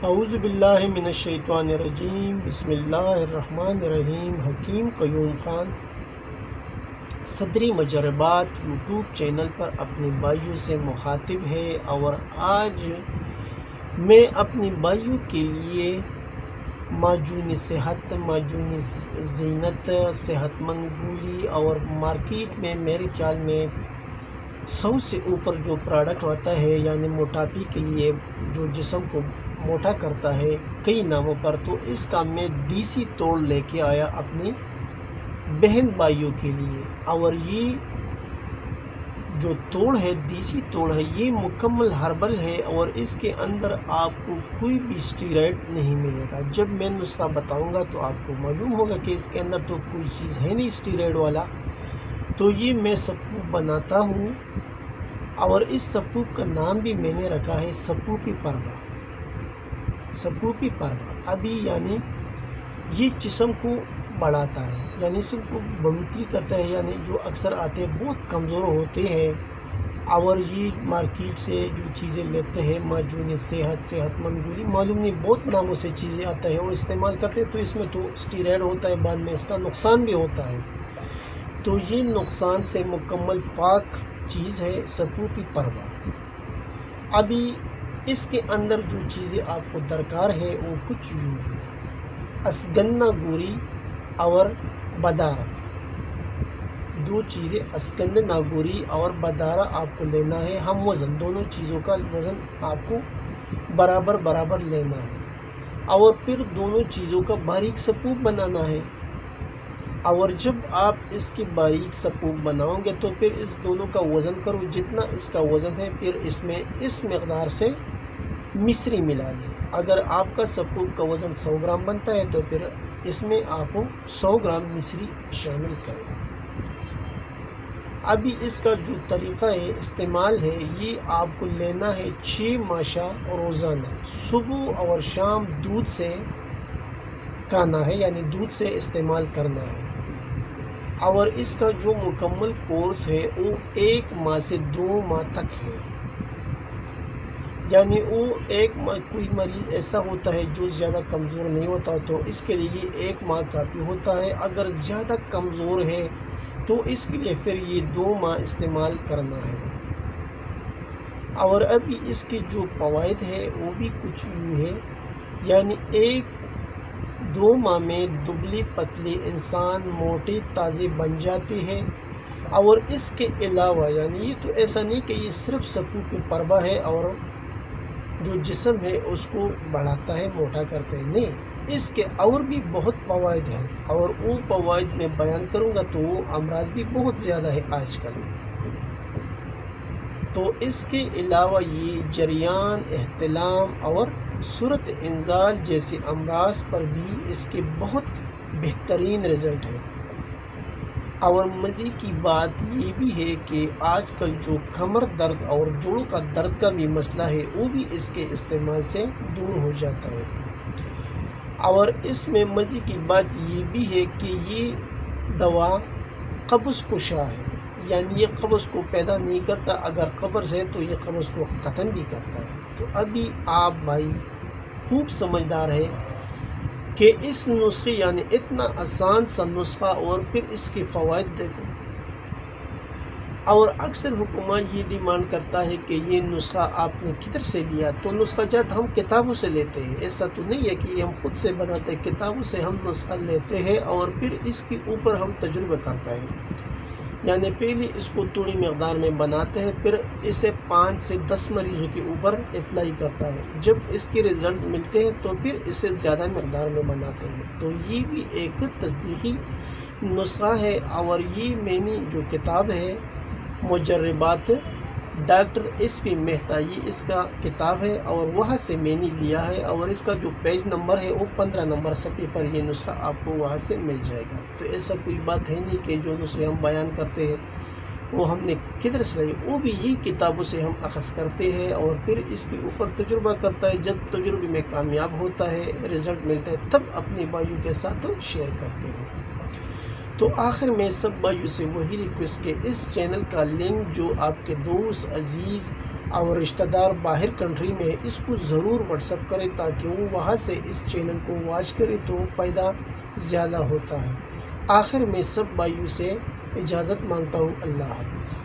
اعوذ باللہ من الشیطان الرجیم، بسم اللہ الرحمن الرحیم۔ حکیم قیوم خان صدری مجربات یوٹیوب چینل پر اپنے بھائیوں سے مخاطب ہے، اور آج میں اپنی بھائیوں کے لیے معجون صحت، معجون زینت، صحت مند گولی اور مارکیٹ میں میرے خیال میں 100 سے اوپر جو پروڈکٹ ہوتا ہے، یعنی موٹاپی کے لیے جو جسم کو موٹا کرتا ہے کئی ناموں پر، تو اس کا میں دیسی توڑ لے کے آیا اپنی بہن بھائیوں کے لیے۔ اور یہ جو توڑ ہے، دیسی توڑ ہے، یہ مکمل ہربل ہے، اور اس کے اندر آپ کو کوئی بھی اسٹیرائڈ نہیں ملے گا۔ جب میں نسخہ بتاؤں گا تو آپ کو معلوم ہوگا کہ اس کے اندر تو کوئی چیز ہے نہیں اسٹیرائڈ والا۔ تو یہ میں سپوپ بناتا ہوں، اور اس سپوپ کا نام بھی میں نے رکھا ہے سپوپی پروا۔ سپوپی پروا ابھی یعنی یہ جسم کو بڑھاتا ہے، یعنی اس کو بڑھوتری کرتا ہے، یعنی جو اکثر آتے ہیں بہت کمزور ہوتے ہیں، اور یہ مارکیٹ سے جو چیزیں لیتے ہیں، معجون صحت، صحت مند گولی، معلوم نہیں بہت ناموں سے چیزیں آتا ہے وہ استعمال کرتے ہیں، تو اس میں تو اسٹیرائڈ ہوتا ہے، بعد میں اس کا نقصان بھی ہوتا ہے۔ تو یہ نقصان سے مکمل پاک چیز ہے سپوپی پروا۔ ابھی اس کے اندر جو چیزیں آپ کو درکار ہے وہ کچھ یوں ہے: اسگنہ گوری اور بدارہ، دو چیزیں، اسگنہ ناگوری اور بدارہ آپ کو لینا ہے ہم وزن، دونوں چیزوں کا وزن آپ کو برابر لینا ہے، اور پھر دونوں چیزوں کا باریک سپوپ بنانا ہے۔ اور جب آپ اس کی باریک سپوپ بناؤ گے تو پھر اس دونوں کا وزن کرو، جتنا اس کا وزن ہے پھر اس میں اس مقدار سے مصری ملا دیں۔ اگر آپ کا سپوپ کا وزن 100 گرام بنتا ہے تو پھر اس میں آپ 100 گرام مصری شامل کریں۔ ابھی اس کا جو طریقہ ہے استعمال ہے، یہ آپ کو لینا ہے 6 ماشا روزانہ، صبح اور شام دودھ سے کھانا ہے، یعنی دودھ سے استعمال کرنا ہے۔ اور اس کا جو مکمل کورس ہے وہ 1 ماہ سے 2 ماہ تک ہے، یعنی وہ 1 ماہ، کوئی مریض ایسا ہوتا ہے جو زیادہ کمزور نہیں ہوتا تو اس کے لیے 1 ماہ کافی ہوتا ہے، اگر زیادہ کمزور ہے تو اس کے لیے پھر یہ 2 ماہ استعمال کرنا ہے۔ اور ابھی اس کے جو فوائد ہے وہ بھی کچھ یوں ہے، یعنی 1-2 ماہ میں دبلی پتلی انسان موٹے تازے بن جاتے ہیں۔ اور اس کے علاوہ یعنی یہ تو ایسا نہیں کہ یہ صرف سپوپی پروا ہے اور جو جسم ہے اس کو بڑھاتا ہے، موٹا کرتا ہے، نہیں، اس کے اور بھی بہت فوائد ہیں، اور وہ فوائد میں بیان کروں گا تو وہ امراض بھی بہت زیادہ ہے آج کل۔ تو اس کے علاوہ یہ جریان، احتلام اور صورت انزال جیسے امراض پر بھی اس کے بہت بہترین رزلٹ ہے۔ اور مزے کی بات یہ بھی ہے کہ آج کل جو کمر درد اور جوڑوں کا درد کا بھی مسئلہ ہے وہ بھی اس کے استعمال سے دور ہو جاتا ہے۔ اور اس میں مزے کی بات یہ بھی ہے کہ یہ دوا قبض کشا ہے، یعنی یہ قبض کو پیدا نہیں کرتا، اگر قبض ہے تو یہ قبض کو ختم بھی کرتا ہے۔ تو ابھی آپ بھائی خوب سمجھدار ہے کہ اس نسخے، یعنی اتنا آسان سا نسخہ، اور پھر اس کے فوائد دیکھو۔ اور اکثر حکومت یہ ڈیمانڈ کرتا ہے کہ یہ نسخہ آپ نے کدھر سے لیا، تو نسخہ جات ہم کتابوں سے لیتے ہیں، ایسا تو نہیں ہے کہ ہم خود سے بناتے ہیں، کتابوں سے ہم نسخہ لیتے ہیں اور پھر اس کے اوپر ہم تجربہ کرتے ہیں، یعنی پہلے اس کو تھوڑی مقدار میں بناتے ہیں، پھر اسے 5 سے 10 مریضوں کے اوپر اپلائی کرتا ہے، جب اس کے رزلٹ ملتے ہیں تو پھر اسے زیادہ مقدار میں بناتے ہیں۔ تو یہ بھی ایک تصدیقی نسخہ ہے، اور یہ میں نے جو کتاب ہے مجربات ڈاکٹر ایس پی مہتا، یہ اس کا کتاب ہے، اور وہاں سے میں نے لیا ہے، اور اس کا جو پیج نمبر ہے وہ 15 نمبر صفحے پر یہ نسخہ آپ کو وہاں سے مل جائے گا۔ تو ایسا کوئی بات ہے نہیں کہ جو نسخے ہم بیان کرتے ہیں وہ ہم نے کدھر سے لائے، وہ بھی یہ کتابوں سے ہم اخذ کرتے ہیں، اور پھر اس کے اوپر تجربہ کرتا ہے، جب تجربے میں کامیاب ہوتا ہے، رزلٹ ملتا ہے، تب اپنے بھائیوں کے ساتھ شیئر کرتے ہیں۔ تو آخر میں سب بھائیوں سے وہی ریکویسٹ کہ اس چینل کا لنک جو آپ کے دوست عزیز اور رشتہ دار باہر کنٹری میں اس کو ضرور واٹس ایپ کرے تاکہ وہ وہاں سے اس چینل کو واچ کرے تو فائدہ زیادہ ہوتا ہے۔ آخر میں سب بھائیوں سے اجازت مانگتا ہوں۔ اللہ حافظ۔